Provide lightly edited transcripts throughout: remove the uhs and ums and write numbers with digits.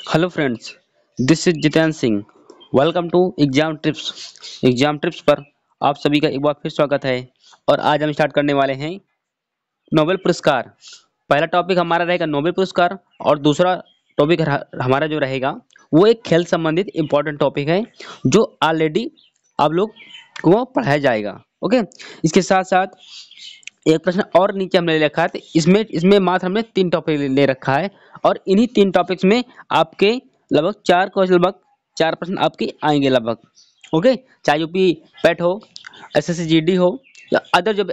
Hello friends, this is Jitendra Singh. Welcome to exam trips. Exam trips पर आप सभी का एक बार फिर स्वागत है। और आज हम स्टार्ट करने वाले हैं नोबेल पुरस्कार। पहला टॉपिक हमारा रहेगा नोबेल पुरस्कार और दूसरा टॉपिक हमारा जो रहेगा वो एक खेल संबंधित इम्पोर्टेंट टॉपिक है जो ऑलरेडी आप लोग को पढ़ाया जाएगा। ओके, इसके साथ साथ एक प्रश्न और नीचे हमने ले रखा है, तो इसमें इसमें मात्र हमने 3 टॉपिक ले रखा है और इन्हीं 3 टॉपिक्स में आपके लगभग 4 क्वेश्चन, लगभग 4 प्रश्न आपके आएंगे लगभग। ओके, चाहे यूपी पेट हो, एसएससी जीडी हो या अदर जो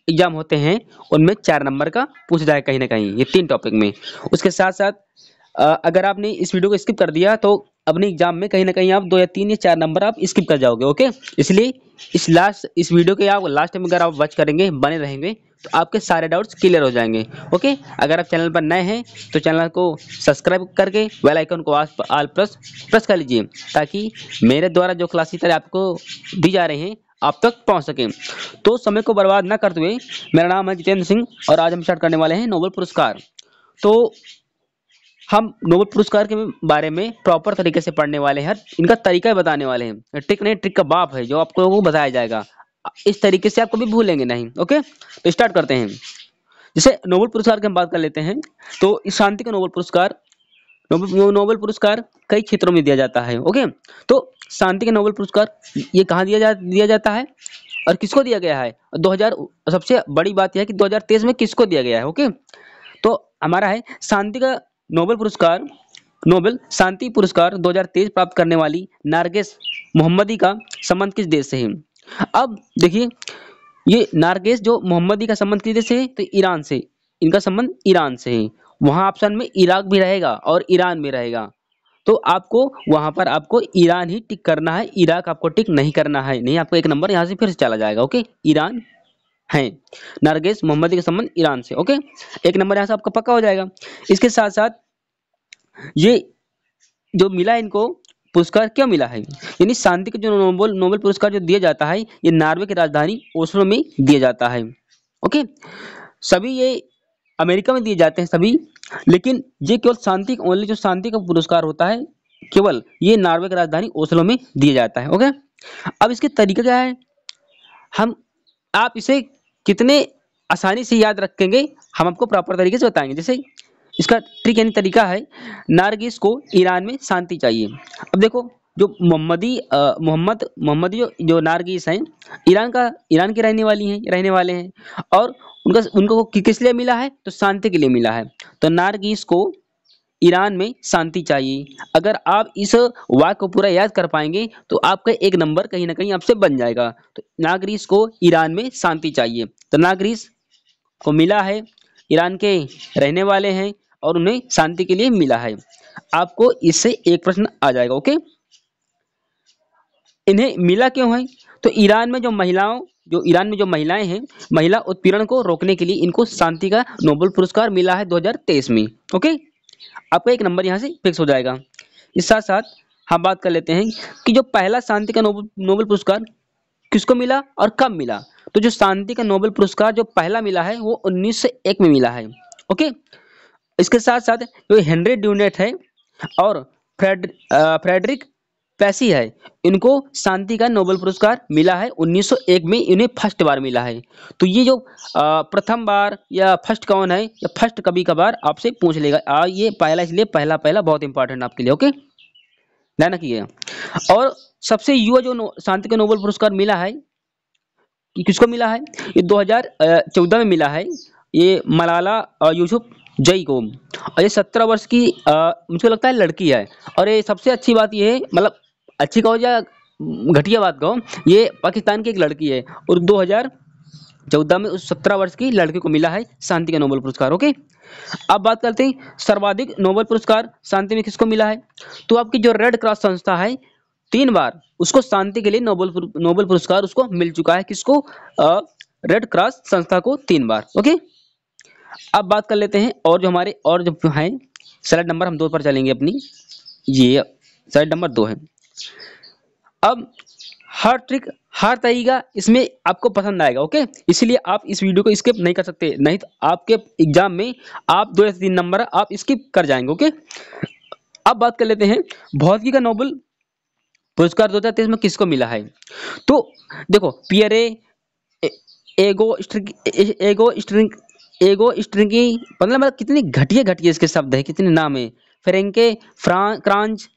एग्जाम होते हैं उनमें 4 नंबर का पूछा जाए कहीं ना कहीं ये 3 टॉपिक में। उसके साथ साथ अगर आपने इस वीडियो को स्किप कर दिया तो अपने एग्जाम में कहीं ना कहीं आप 2 या 3 या 4 नंबर आप स्किप कर जाओगे। ओके, इसलिए इस वीडियो के आप लास्ट में अगर आप वॉच करेंगे, बने रहेंगे, तो आपके सारे डाउट्स क्लियर हो जाएंगे। ओके, अगर आप चैनल पर नए हैं तो चैनल को सब्सक्राइब करके बेल आइकन को ऑल प्रेस प्रेस कर लीजिए ताकि मेरे द्वारा जो क्लासेस आपको दी जा रही हैं आप तक पहुंच सके। तो समय को बर्बाद ना करते हुए, मेरा नाम है जितेंद्र सिंह और आज हम स्टार्ट करने वाले हैं नोबेल पुरस्कार। तो हम नोबेल पुरस्कार के बारे में प्रॉपर तरीके से पढ़ने वाले हैं, इनका तरीका बताने वाले हैं। ट्रिक नहीं, ट्रिक का बाप है जो आपको लोगों को बताया जाएगा। इस तरीके से आप कभी भूलेंगे नहीं। ओके, तो स्टार्ट करते हैं। जैसे नोबेल पुरस्कार की हम बात कर लेते हैं तो इस शांति का नोबेल पुरस्कार, नोबेल पुरस्कार कई क्षेत्रों में दिया जाता है। ओके, तो शांति का नोबेल पुरस्कार ये कहाँ दिया जाता है और किसको दिया गया है? 2000, सबसे बड़ी बात यह है कि 2023 में किसको दिया गया है। ओके, तो हमारा है शांति का नोबेल पुरस्कार, नोबेल शांति पुरस्कार 2023 प्राप्त करने वाली नारगेस मोहम्मदी का संबंध किस देश से है? अब देखिए, ये नारगेस जो मोहम्मदी का संबंध किस देश से है? तो ईरान से। इनका संबंध ईरान से है। वहां ऑप्शन में इराक भी रहेगा और ईरान भी रहेगा, तो आपको वहां पर आपको ईरान ही टिक करना है, इराक आपको टिक नहीं करना है। नहीं, आपको एक नंबर यहाँ से फिर से चला जाएगा। ओके, ईरान है, नारगेस मोहम्मदी का संबंध ईरान से। ओके, एक नंबर यहाँ से आपका पक्का हो जाएगा। इसके साथ साथ ये जो मिला इनको पुरस्कार क्यों मिला है, यानी शांति का जो नोबेल पुरस्कार जो दिया जाता है ये नॉर्वे की राजधानी ओस्लो में दिया जाता है। ओके, सभी ये अमेरिका में दिए जाते हैं सभी, लेकिन ये केवल शांति, ओनली जो शांति का पुरस्कार होता है केवल ये नॉर्वे की राजधानी ओस्लो में दिया जाता है। ओके, अब इसके तरीका क्या है, हम आप इसे कितने आसानी से याद रखेंगे हम आपको प्रॉपर तरीके से बताएंगे। जैसे इसका ट्रिक यानी तरीका है, नारगिस को ईरान में शांति चाहिए। अब देखो, जो मोहम्मदी जो नारगिस हैं ईरान की रहने वाले हैं और उनको किस लिए मिला है? तो शांति के लिए मिला है। तो नारगिस को ईरान में शांति चाहिए। अगर आप इस वाक्य को पूरा याद कर पाएंगे तो आपका एक नंबर कहीं ना कहीं आपसे बन जाएगा। तो नागरिस को ईरान में शांति चाहिए, तो नागरिस को मिला है, ईरान के रहने वाले हैं और उन्हें शांति के लिए मिला है। आपको इससे एक प्रश्न आ जाएगा। ओके, इन्हें मिला क्यों है? तो ईरान में जो महिलाएं हैं, महिला उत्पीड़न को रोकने के लिए इनको शांति का नोबेल पुरस्कार मिला है 2023 में। ओके, आपका एक नंबर यहाँ से फिक्स हो जाएगा। इस साथ साथ हम बात कर लेते हैं कि जो पहला शांति का नोबेल पुरस्कार किसको मिला और कब मिला। तो जो शांति का नोबेल पुरस्कार जो पहला मिला है वो 1901 में मिला है। ओके, इसके साथ साथ जो हेनरी ड्यूनेट है और फ्रेडरिक पैसी है, इनको शांति का नोबेल पुरस्कार मिला है 1901 में, इन्हें फर्स्ट बार मिला है। तो ये जो प्रथम बार या फर्स्ट कौन है या फर्स्ट कभी कभार आपसे पूछ लेगा, ये पहला, इसलिए पहला बहुत इंपॉर्टेंट आपके लिए। ओके, ध्यान रखिए। और सबसे युवा जो शांति का नोबेल पुरस्कार मिला है, किसको मिला है? ये 2014 में मिला है, ये मलाला यूसुफजई को। और ये 17 वर्ष की मुझको लगता है लड़की है। और ये सबसे अच्छी बात ये है, मतलब अच्छी कहो या घटिया बात कहो, ये पाकिस्तान की एक लड़की है और 2014 में उस 17 वर्ष की लड़की को मिला है शांति का नोबेल पुरस्कार। ओके, अब बात करते हैं सर्वाधिक नोबेल पुरस्कार शांति में किसको मिला है। तो आपकी जो रेड क्रॉस संस्था है, 3 बार उसको शांति के लिए नोबेल पुरस्कार उसको मिल चुका है। किसको? रेड क्रॉस संस्था को 3 बार। ओके, अब बात कर लेते हैं और जो हमारे और जो हैं स्लाइड नंबर हम 2 पर चलेंगे अपनी, ये स्लाइड नंबर 2 है। अब हर ट्रिक हर तरीका इसमें आपको पसंद आएगा। ओके, इसलिए आप इस वीडियो को स्किप नहीं कर सकते, नहीं तो आपके एग्जाम में आप 2 या 3 नंबर आप स्किप कर जाएंगे। ओके, अब बात कर लेते हैं भौतिकी का नोबेल पुरस्कार 2023 में किसको मिला है। तो देखो पियरे एगो एगो स्ट्रिंग एगो स्ट्रिंगी, मतलब कितनी घटिया घटिया इसके शब्द है, कितने नाम है। फ्रेंके क्रांच,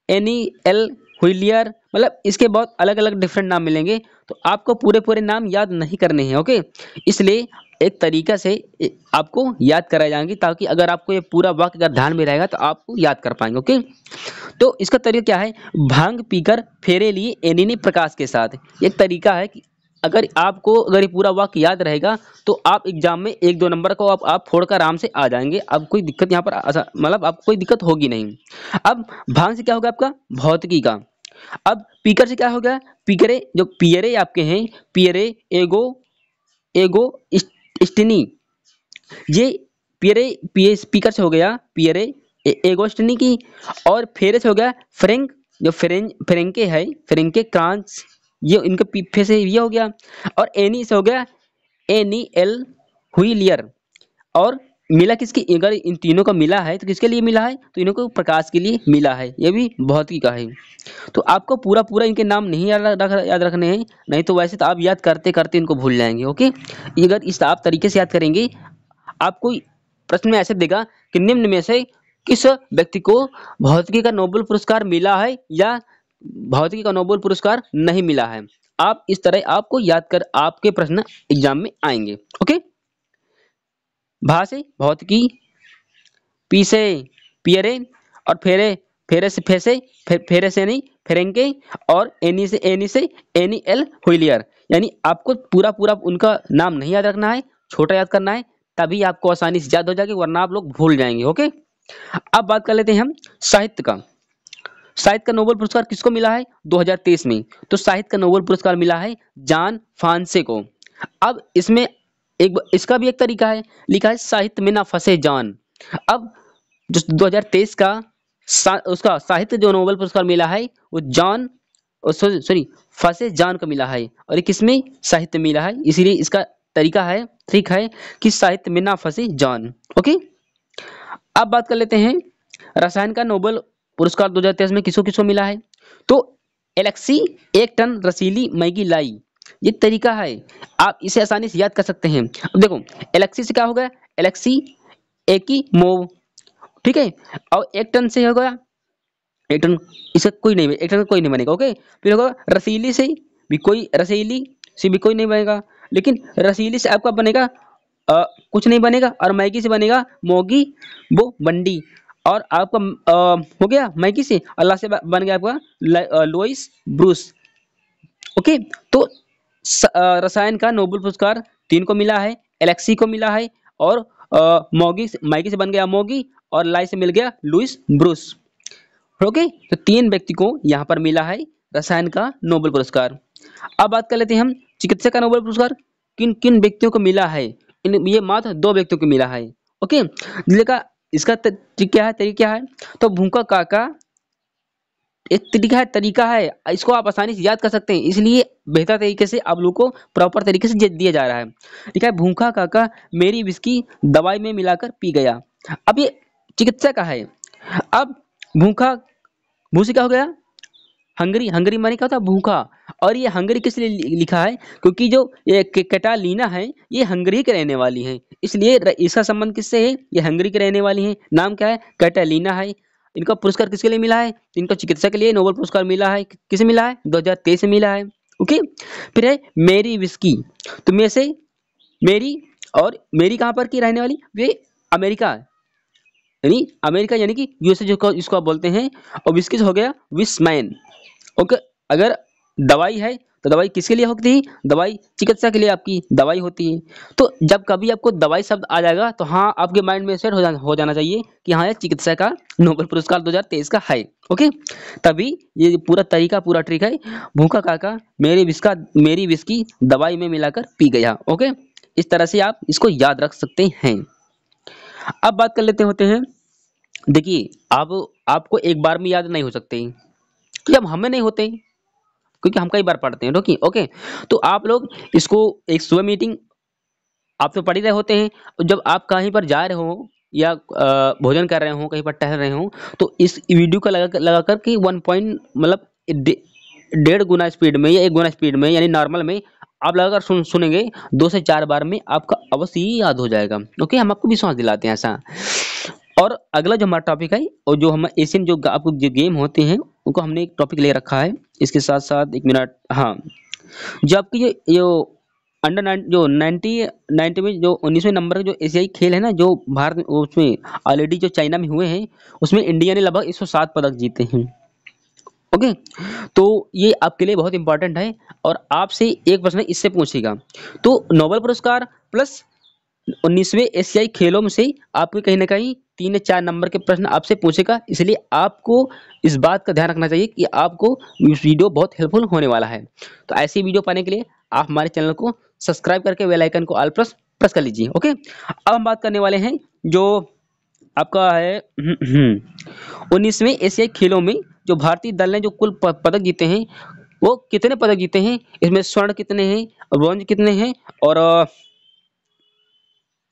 एनी एल हुइलियर, मतलब इसके बहुत अलग अलग डिफरेंट नाम मिलेंगे। तो आपको पूरे पूरे नाम याद नहीं करने हैं, ओके। इसलिए एक तरीका से आपको याद कराए जाएंगे, ताकि अगर आपको ये पूरा वाक्य अगर ध्यान में रहेगा तो आपको याद कर पाएंगे, ओके। तो इसका तरीका क्या है, भांग पीकर फेरे लिए एनिनी प्रकाश के साथ। एक तरीका है कि अगर आपको अगर ये पूरा वाक्य याद रहेगा तो आप एग्जाम में 1-2 नंबर को आप फोड़ कर आराम से आ जाएंगे। अब कोई दिक्कत यहाँ पर मतलब आपको कोई दिक्कत होगी नहीं। अब भांग से क्या होगा आपका भौतिकी का। अब पीकर से क्या होगा, पीकरे जो पियरे आपके हैं, पियरे एगो एगो स्टिनी, ये पियरे पीए स्पीकर से हो गया पियरे एगोस्टिनी की। और फेरे से हो गया फ्रेंक, जो फ्रेंके है, फ्रेंके क्रांच, ये इनके पीफे से ये हो गया। और एनी से हो गया एनी एल हुइलियर। और मिला किसकी, अगर इन तीनों का मिला है तो किसके लिए मिला है, तो इन्हों को प्रकाश के लिए मिला है, ये भी भौतिकी का है। तो आपको पूरा पूरा इनके नाम नहीं याद रखने हैं, नहीं तो वैसे तो आप याद करते करते इनको भूल जाएंगे, ओके। अगर इस आप तरीके से याद करेंगे, आपको प्रश्न में ऐसे देगा कि निम्न में से किस व्यक्ति को भौतिकी का नोबेल पुरस्कार मिला है या भौतिकी का नोबेल पुरस्कार नहीं मिला है। आप इस तरह आपको याद कर आपके प्रश्न एग्जाम में आएंगे, ओके। भा से भौतिकी, पी से पियरे, और फेरे फेरे से फेरे से नहीं फेरेंगे, और एनी से एनी एल हुइलियर। यानी आपको पूरा पूरा उनका नाम नहीं याद रखना है, छोटा याद करना है, तभी आपको आसानी से याद हो जाएगी, वरना आप लोग भूल जाएंगे, ओके। अब बात कर लेते हैं हम साहित्य का। साहित्य का नोबेल पुरस्कार किसको मिला है 2023 में। तो साहित्य का नोबेल पुरस्कार मिला है जान फांसे को। अब इसमें इसका भी एक तरीका है, लिखा है साहित्य में ना फंसे जान। अब जो 2023 का उसका साहित्य जो नोबेल पुरस्कार मिला है वो जॉन सॉरी फंसे जान को मिला है। और ये किसमें साहित्य मिला है, इसीलिए इसका तरीका है ट्रिक है कि साहित्य में ना फंसे जान, ओके। अब बात कर लेते हैं रसायन का नोबेल पुरस्कार 2023 में किसको किसको मिला है। तो एलेक्सी 1 टन रसीली मैगी लाई, ये तरीका है, आप इसे आसानी से याद कर सकते हैं। अब देखो एलेक्सी से क्या हो गया, एलेक्सी एक ही मोव, ठीक है। और 1 टन से हो गया 1 टन, इसका कोई नहीं, 1 टन का कोई नहीं बनेगा, ओके। फिर होगा रसीली से भी कोई, रसीली से भी कोई नहीं बनेगा, लेकिन रसीली से आपका बनेगा कुछ नहीं बनेगा। और मैगी से बनेगा मोगी वो बंडी। और आपका हो गया मैगी से, अल्लाह से बन गया आपका लोइस ब्रूस, ओके। तो रसायन का नोबेल पुरस्कार 3 को मिला है, एलेक्सी को मिला है, और मैगी से बन गया मोगी, और लाई से मिल गया लुइस ब्रूस, ओके। तो 3 व्यक्ति को यहाँ पर मिला है रसायन का नोबेल पुरस्कार। अब बात कर लेते हैं हम चिकित्सा का नोबेल पुरस्कार किन किन व्यक्तियों को मिला है। ये मात्र 2 व्यक्तियों को मिला है, ओके। इसका इसका क्या है, तरीका क्या है, तो भूखा काका एक तरीका है, इसको आप आसानी से याद कर सकते हैं, इसलिए बेहतर तरीके से आप लोग को प्रॉपर तरीके से दिया जा रहा है। ठीक है, भूखा काका मेरी विस्की दवाई में मिलाकर पी गया। अब ये चिकित्सा का है। अब भूखा, भू से क्या हो गया, हंगरी, हंगरी माने क्या होता है भूखा। और ये हंगरी किस लिए लिखा है, क्योंकि जो ये कैटालीना है ये हंगरी के रहने वाली है, इसलिए इसका संबंध किससे है, ये हंगरी के रहने वाली है। नाम क्या है, कैटालीना है। इनका पुरस्कार किसके लिए मिला है, इनका चिकित्सा के लिए नोबेल पुरस्कार मिला है। किसे मिला है, 2023 में मिला है, ओके। फिर है मेरी विस्की, तो में से मेरी, और मेरी कहाँ पर की रहने वाली, वे अमेरिका, यानी अमेरिका यानी कि यूएसए जो इसको आप बोलते हैं। और विस्की हो गया विस्मैन, ओके। अगर दवाई है तो दवाई किसके लिए होती है, दवाई चिकित्सा के लिए आपकी दवाई होती है। तो जब कभी आपको दवाई शब्द आ जाएगा तो हाँ आपके माइंड में सेट हो जाना चाहिए कि हाँ ये चिकित्सा का नोबेल पुरस्कार 2023 का है, ओके। तभी ये पूरा तरीका पूरा ट्रिक है, भूखा काका मेरी विस्की दवाई में मिलाकर पी गया, ओके। इस तरह से आप इसको याद रख सकते हैं। अब बात कर लेते होते हैं, देखिए आप आपको एक बार में याद नहीं हो सकते, जब हमें नहीं होते क्योंकि हम कई बार पढ़ते हैं, ओके ओके। तो आप लोग इसको एक सुबह मीटिंग आप तो पढ़ ही रहे होते हैं, और जब आप कहीं पर जा रहे हो या भोजन कर रहे हो, कहीं पर टहल रहे हो, तो इस वीडियो को लगा कर के 1 पॉइंट मतलब 1.5 गुना स्पीड में या 1 गुना स्पीड में यानी नॉर्मल में आप लगाकर सुनेंगे 2 से 4 बार में आपका अवश्य ही याद हो जाएगा। ओके, हम आपको विश्वास दिलाते हैं ऐसा। और अगला जो हमारा टॉपिक है और जो हम एशियन जो आपको जो गेम होते हैं उनको हमने एक टॉपिक ले रखा है। इसके साथ साथ 1 मिनट, हाँ, जो आपकी ये अंडर जो 90 में जो 19वें नंबर का जो एशियाई खेल है ना, जो भारत उसमें ऑलरेडी जो चाइना में हुए हैं, उसमें इंडिया ने लगभग 107 पदक जीते हैं। ओके, तो ये आपके लिए बहुत इंपॉर्टेंट है और आपसे एक प्रश्न इससे पूछेगा। तो नोबेल पुरस्कार प्लस 19वें एशियाई खेलों में से आपके कहीं ना कहीं 3 या 4 नंबर के प्रश्न आपसे पूछेगा, इसलिए आपको इस बात का ध्यान रखना चाहिए कि आपको इस वीडियो बहुत हेल्पफुल होने वाला है। तो ऐसी वीडियो पाने के लिए आप हमारे चैनल को सब्सक्राइब करके बेल आइकन को ऑल प्रेस प्रेस कर लीजिए। ओके, अब हम बात करने वाले हैं जो आपका है 19वें एशियाई खेलों में जो भारतीय दल ने जो कुल पदक जीते हैं वो कितने पदक जीते हैं, इसमें स्वर्ण कितने हैं, ब्रॉन्ज कितने हैं और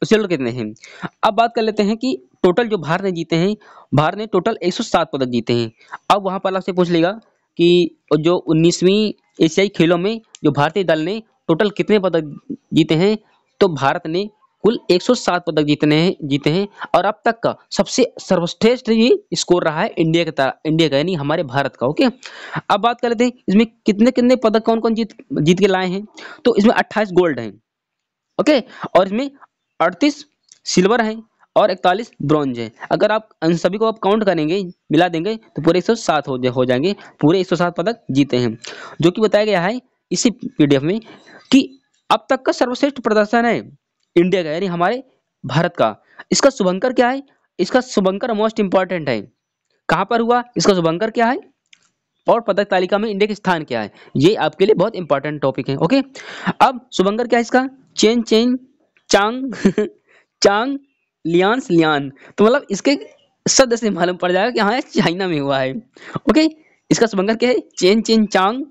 सिल्वर कितने हैं। अब बात कर लेते हैं कि टोटल जो भारत ने जीते हैं, भारत ने टोटल 107 पदक जीते हैं। अब वहां पर आपसे पूछ लेगा कि जो 19वीं एशियाई खेलों में जो भारतीय दल ने टोटल कितने पदक जीते हैं, तो भारत ने कुल 107 पदक जीते हैं और अब तक का सबसे सर्वश्रेष्ठ ये स्कोर रहा है इंडिया का यानी हमारे भारत का। ओके, अब बात कर लेते हैं इसमें कितने कितने पदक कौन कौन जीत के लाए हैं। तो इसमें 28 गोल्ड हैं। ओके, और इसमें 38 सिल्वर है और 41 ब्रॉन्ज है। अगर आप इन सभी को आप काउंट करेंगे, मिला देंगे तो पूरे 107 हो जाएंगे, पूरे 107 पदक जीते हैं। जो कि बताया गया है इसी पीडीएफ में कि अब तक का सर्वश्रेष्ठ प्रदर्शन है इंडिया का यानी हमारे भारत का। इसका शुभंकर क्या है, इसका शुभंकर मोस्ट इंपॉर्टेंट है, कहाँ पर हुआ, इसका शुभंकर क्या है और पदक तालिका में इंडिया का स्थान क्या है, ये आपके लिए बहुत इंपॉर्टेंट टॉपिक है। ओके, अब शुभंकर क्या है इसका, चेन चेन चांग चांग लियांस लियान। तो मतलब इसके शब्द से मालूम पड़ जाएगा कि हाँ ये चाइना में हुआ है। ओके, इसका शुभंकर क्या है, चेन चेन चांग,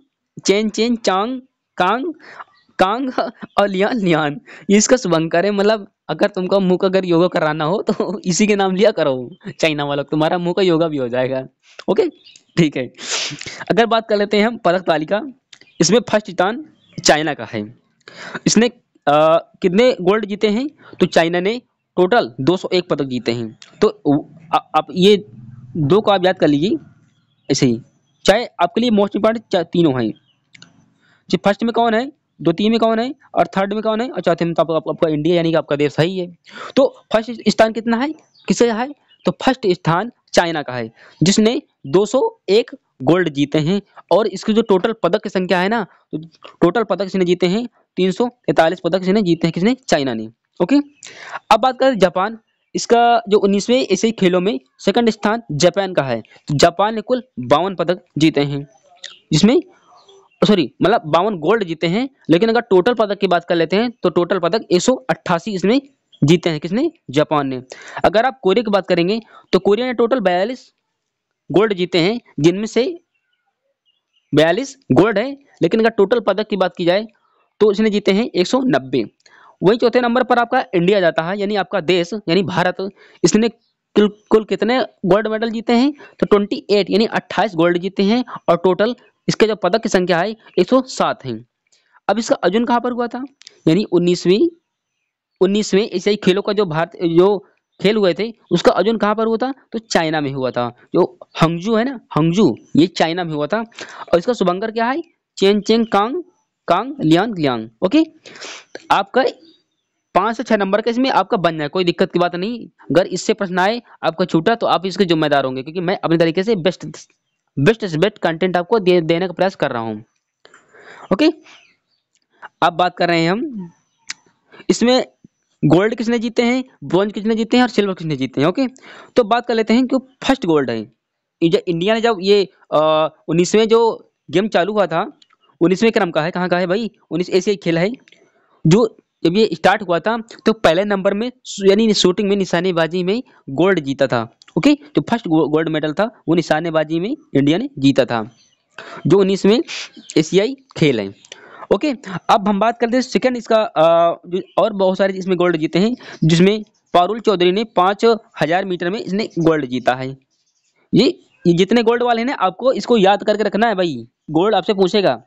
चेन चेन चांग कांग कांग और लियान लियान, ये इसका शुभंकर है। मतलब अगर तुमको मुंह का अगर योगा कराना हो तो इसी के नाम लिया करो चाइना वालों, तुम्हारा मुंह का योगा भी हो जाएगा। ओके, ठीक है। अगर बात कर लेते हैं हम पदक तालिका, इसमें फर्स्ट स्थान चाइना का है। इसने कितने गोल्ड जीते हैं, तो चाइना ने टोटल 201 पदक जीते हैं। तो आप ये दो को आप याद कर लीजिए ऐसे ही, चाहे आपके लिए मोस्ट इंपॉर्टेंट तीनों हैं। जी, फर्स्ट में कौन है, द्वितीय में कौन है और थर्ड में कौन है और चौथे में तो आपका इंडिया यानी कि आपका देश है ही है। तो फर्स्ट स्थान कितना है, किसका है, तो फर्स्ट स्थान चाइना का है जिसने 201 गोल्ड जीते हैं। और इसकी जो टोटल पदक की संख्या है ना, तो टोटल पदक इसने जीते हैं 343 पदक इसने जीते हैं, किसने, चाइना ने। ओके, अब बात करें जापान, इसका जो 19वें एशियाई खेलों में सेकंड स्थान जापान का है। तो जापान ने कुल 52 पदक जीते हैं, जिसमें सॉरी मतलब 52 गोल्ड जीते हैं। लेकिन अगर टोटल पदक की बात कर लेते हैं तो टोटल पदक 188 इसमें जीते हैं, किसने, जापान ने। अगर आप कोरिया की बात करेंगे तो कोरिया ने टोटल 42 गोल्ड जीते हैं, जिनमें से 42 गोल्ड है। लेकिन अगर टोटल पदक की बात की जाए तो इसने जीते हैं 190। वही चौथे नंबर पर आपका इंडिया जाता है यानी आपका देश यानी भारत। इसने कुल कितने गोल्ड मेडल जीते हैं, तो 28 यानी 28 गोल्ड जीते हैं और टोटल इसके जो पदक की संख्या है 107 है। अब इसका अर्जुन कहाँ पर हुआ था, यानी 19वें एशियाई खेलों का जो भारत जो खेल हुए थे उसका अर्जुन कहाँ पर हुआ था, तो चाइना में हुआ था। जो हंगजू है ना, हंगजू, ये चाइना में हुआ था। और इसका शुभंकर क्या है, Chen Cheng Kang Kang Liang Liang. Okay, आपका 5 से 6 नंबर का इसमें आपका बन जाए, कोई दिक्कत की बात नहीं। अगर इससे प्रश्न आए आपका छूटा तो आप इसके जिम्मेदार होंगे, क्योंकि मैं अपने तरीके से बेस्ट से बेस्ट कंटेंट आपको देने का प्रयास कर रहा हूँ। ओके, अब बात कर रहे हैं हम इसमें गोल्ड किसने जीते हैं, ब्रॉन्ज किसने जीते हैं और सिल्वर किसने जीते हैं। ओके, तो बात कर लेते हैं कि फर्स्ट गोल्ड है इंडिया ने जब ये 19वें जो गेम चालू हुआ था, 19वें क्रम का है, कहाँ का है भाई, 19 एशियाई खेल है। जो जब ये स्टार्ट हुआ था तो पहले नंबर में यानी शूटिंग में निशानेबाजी में गोल्ड जीता था। ओके, जो फर्स्ट गोल्ड मेडल था वो निशानेबाजी में इंडिया ने जीता था, जो 19वें एशियाई खेल है। ओके, अब हम बात करते हैं सेकंड इसका जो और बहुत सारे इसमें गोल्ड जीते हैं, जिसमें पारुल चौधरी ने 5000 मीटर में इसने गोल्ड जीता है। ये जितने गोल्ड वाले हैं ना, आपको इसको याद करके रखना है भाई। गोल्ड आपसे पूछेगा।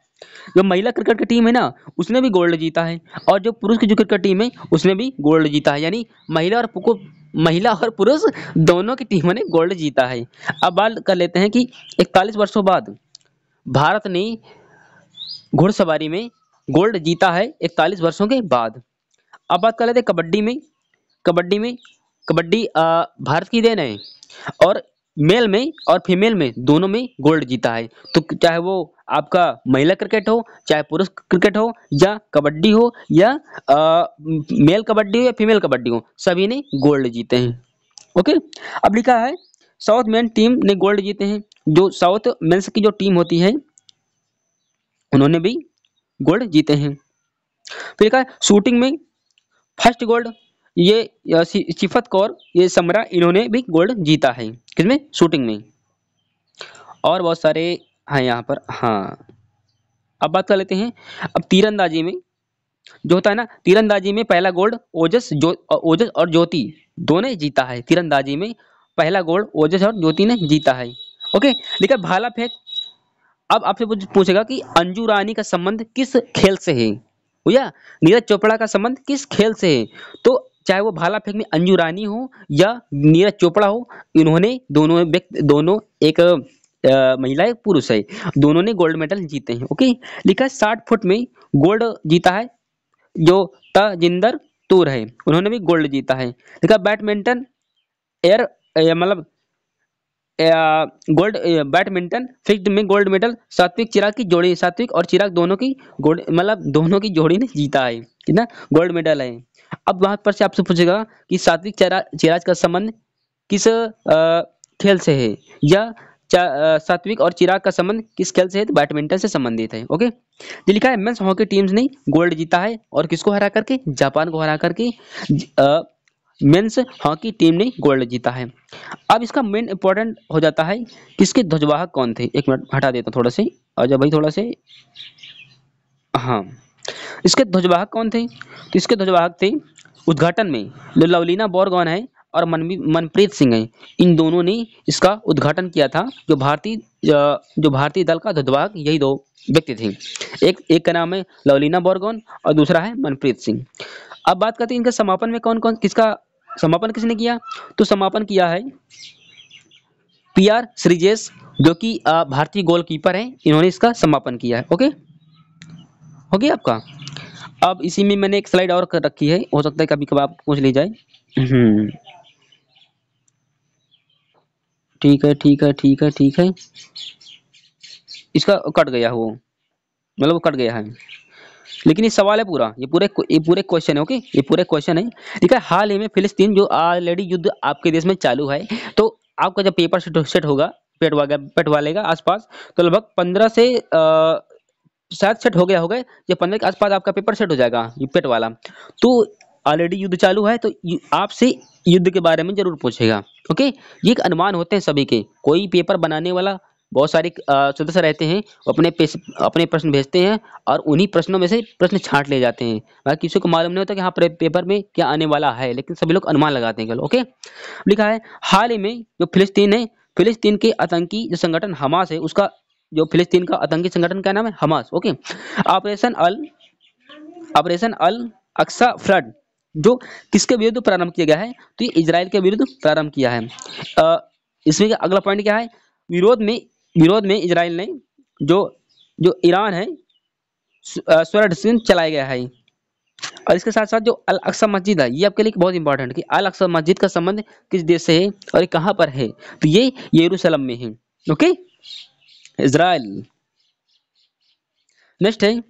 जो महिला क्रिकेट की टीम है ना, उसने भी गोल्ड जीता है, और जो पुरुष की जो क्रिकेट टीम है उसने भी गोल्ड जीता है। यानी महिला और पुरुष दोनों की टीमों ने गोल्ड जीता है। अब बात कर लेते हैं कि 41 वर्षों बाद भारत ने घुड़सवारी में गोल्ड जीता है 41 वर्षों के बाद। अब बात कर लेते हैं कबड्डी में। कबड्डी में कबड्डी भारत की देन है, और मेल में और फीमेल में दोनों में गोल्ड जीता है। तो चाहे वो आपका महिला क्रिकेट हो, चाहे पुरुष क्रिकेट हो, या कबड्डी हो, या मेल कबड्डी हो या फीमेल कबड्डी हो, सभी ने गोल्ड जीते हैं। ओके। अब लिखा है साउथ मेन टीम ने गोल्ड जीते हैं। जो साउथ मेंस की जो टीम होती है उन्होंने भी गोल्ड जीते हैं। फिर लिखा है शूटिंग में फर्स्ट गोल्ड, ये सिफत कौर, ये समरा, इन्होंने भी गोल्ड जीता है। किसमें? शूटिंग में। और बहुत सारे हैं यहाँ पर। हाँ, अब बात कर लेते हैं अब तीरंदाजी में। जो होता है ना, तीरंदाजी में पहला गोल्ड ओजस और ज्योति दोनों ने जीता है। तीरंदाजी में पहला गोल्ड ओजस और ज्योति ने जीता है। ओके। लिखा भाला फेंक। अब आपसे पूछेगा कि अंजू रानी का संबंध किस खेल से है, भैया नीरज चोपड़ा का संबंध किस खेल से है। तो चाहे वो भाला फेंक में अंजू रानी हो या नीरज चोपड़ा हो, इन्होंने दोनों एक महिला एक पुरुष है, दोनों ने गोल्ड मेडल जीते हैं। ओके। लिखा है 60 फुट में गोल्ड जीता है जो तजिंदर तूर है, उन्होंने भी गोल्ड जीता है। लिखा बैडमिंटन एयर मतलब गोल्ड बैडमिंटन फिक्स्ड में गोल्ड मेडल सात्विक चिराग की जोड़ी, सात्विक और चिराग दोनों की गोल्ड मतलब दोनों की जोड़ी ने जीता है। कितना गोल्ड मेडल है। अब वहां पर से आपसे पूछेगा कि सात्विक चिराग का संबंध किस खेल से है, या सात्विक और चिराग का संबंध किस खेल से है, तो बैडमिंटन से संबंधित है। ओके। ये लिखा है मेंस हॉकी टीम्स ने गोल्ड जीता है, और किसको हरा करके? जापान को हरा करके मेंस हॉकी टीम ने गोल्ड जीता है। अब इसका मेन इंपॉर्टेंट हो जाता है किसके ध्वजवाहक कौन थे। एक मिनट हटा देता हूँ थोड़ा से, आजा भाई थोड़ा से। हाँ, इसके ध्वजवाहक कौन थे? तो इसके ध्वजवाहक थे उद्घाटन में जो लवलीना बोरगोहन है और मनप्रीत सिंह है, इन दोनों ने इसका उद्घाटन किया था। जो भारतीय दल का ध्वजवाहक यही दो व्यक्ति थे। एक का नाम है लवलीना बोरगोहन और दूसरा है मनप्रीत सिंह। अब बात करते हैं इनके समापन में कौन कौन, किसका समापन किसने किया। तो समापन किया है PR श्रीजेश, जो कि भारतीय गोलकीपर है, इन्होंने इसका समापन किया है। ओके, हो गया आपका। अब इसी में मैंने एक स्लाइड और कर रखी है, हो सकता है कभी कभार पूछ ली जाए। ठीक है ठीक है ठीक है ठीक है, इसका कट गया वो, मतलब वो कट गया है, लेकिन ये सवाल है पूरा, ये पूरे क्वेश्चन है। ओके, ये पूरे क्वेश्चन है। ठीक है। हाल ही में फिलिस्तीन जो ऑलरेडी युद्ध आपके देश में चालू है, तो आपका जब पेपर सेट होगा, पेट वालेगा आसपास, तो लगभग 15 से शायद सेट हो गया होगा, या 15 के आसपास आपका पेपर सेट हो जाएगा ये पेट वाला। तो ऑलरेडी युद्ध चालू है, तो आपसे युद्ध के बारे में जरूर पूछेगा। ओके, ये एक अनुमान होते हैं सभी के। कोई पेपर बनाने वाला, बहुत सारे सदस्य रहते हैं, अपने प्रश्न भेजते हैं, और उन्हीं प्रश्नों में से प्रश्न छांट ले जाते हैं। बाकी किसी को मालूम नहीं होता कि हाँ पेपर में क्या आने वाला है, लेकिन सभी लोग अनुमान लगाते हैं। ओके, लिखा है हाल ही में जो फिलिस्तीन है, फिलिस्तीन के आतंकी जो संगठन हमास है, उसका जो फिलिस्तीन का आतंकी संगठन का नाम है हमास। ओके, ऑपरेशन अल अक्सा फ्लड जो किसके विरुद्ध प्रारंभ किया गया है, तो ये इजराइल के विरुद्ध प्रारंभ किया है। इसमें अगला पॉइंट क्या है, विरोध में इजराइल ने जो ईरान है स्वर्ण सिंह चलाया गया है। और इसके साथ साथ जो अल अक्सा मस्जिद है, ये आपके लिए बहुत इंपॉर्टेंट कि अल अक्सा मस्जिद का संबंध किस देश से है और ये कहाँ पर है, तो ये यरूशलेम में है। Okay, Israel. नेक्स्ट है,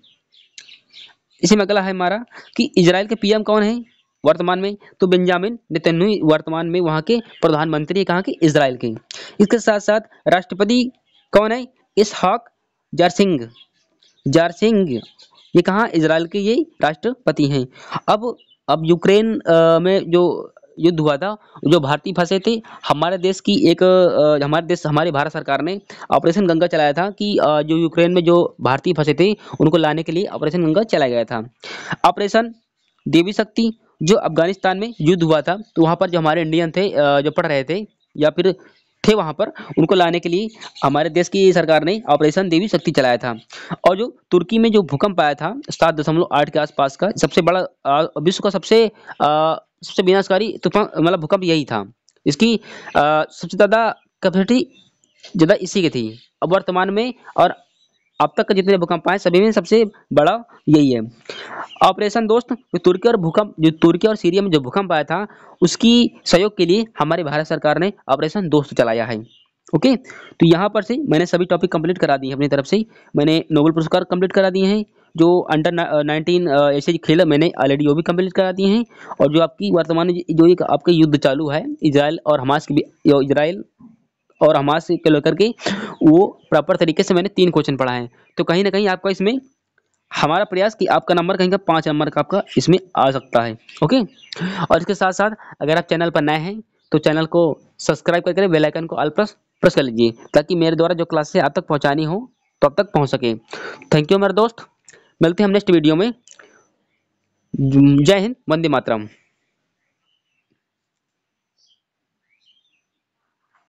इसी में अगला है हमारा कि इजराइल के PM कौन है वर्तमान में, तो बेंजामिन नेतन्याहू वर्तमान में वहां के प्रधानमंत्री, कहाँ के? इजराइल के। इसके साथ साथ राष्ट्रपति कौन है? इसहाक जारसिंग, ये कहाँ? इजराइल के ये राष्ट्रपति हैं। अब यूक्रेन में जो युद्ध हुआ था, जो भारतीय फंसे थे, हमारे देश की एक हमारी भारत सरकार ने ऑपरेशन गंगा चलाया था कि जो यूक्रेन में जो भारतीय फंसे थे उनको लाने के लिए ऑपरेशन गंगा चलाया गया था। ऑपरेशन देवी शक्ति जो अफगानिस्तान में युद्ध हुआ था, तो वहाँ पर जो हमारे इंडियन थे, जो पढ़ रहे थे या फिर थे वहाँ पर, उनको लाने के लिए हमारे देश की सरकार ने ऑपरेशन देवी शक्ति चलाया था। और जो तुर्की में जो भूकंप आया था 7.8 के आसपास का, सबसे बड़ा विश्व का सबसे विनाशकारी तूफान मतलब भूकंप यही था। इसकी सबसे ज़्यादा कैपेसिटी ज़्यादा इसी की थी। अब वर्तमान में और अब तक के जितने भूकंप आए सभी में सबसे बड़ा यही है। ऑपरेशन दोस्त, जो तुर्की और सीरिया में जो भूकंप आया था, उसकी सहयोग के लिए हमारे भारत सरकार ने ऑपरेशन दोस्त चलाया है। ओके, तो यहाँ पर से मैंने सभी टॉपिक कंप्लीट करा दिए अपनी तरफ से। मैंने नोबेल पुरस्कार कंप्लीट करा दिए हैं। जो अंडर 19 ऐसे खेल मैंने ऑलरेडी वो भी कंप्लीट करा दिए हैं। और जो आपकी वर्तमान में जो एक आपके युद्ध चालू है इजराइल और हमास को लेकर के, वो प्रॉपर तरीके से मैंने 3 क्वेश्चन पढ़ा है। तो कहीं ना कहीं आपका इसमें हमारा प्रयास कि आपका नंबर कहीं का 5 नंबर का आपका इसमें आ सकता है। ओके, और इसके साथ साथ अगर आप चैनल पर नए हैं तो चैनल को सब्सक्राइब करके बेल आइकन को ऑल प्रेस प्रेस कर लीजिए, ताकि मेरे द्वारा जो क्लासेस आप तक पहुंचानी हो तो आप तक पहुंच सके। थैंक यू मेरे दोस्त, मिलते हैं हम नेक्स्ट वीडियो में। जय हिंद, वंदे मातरम।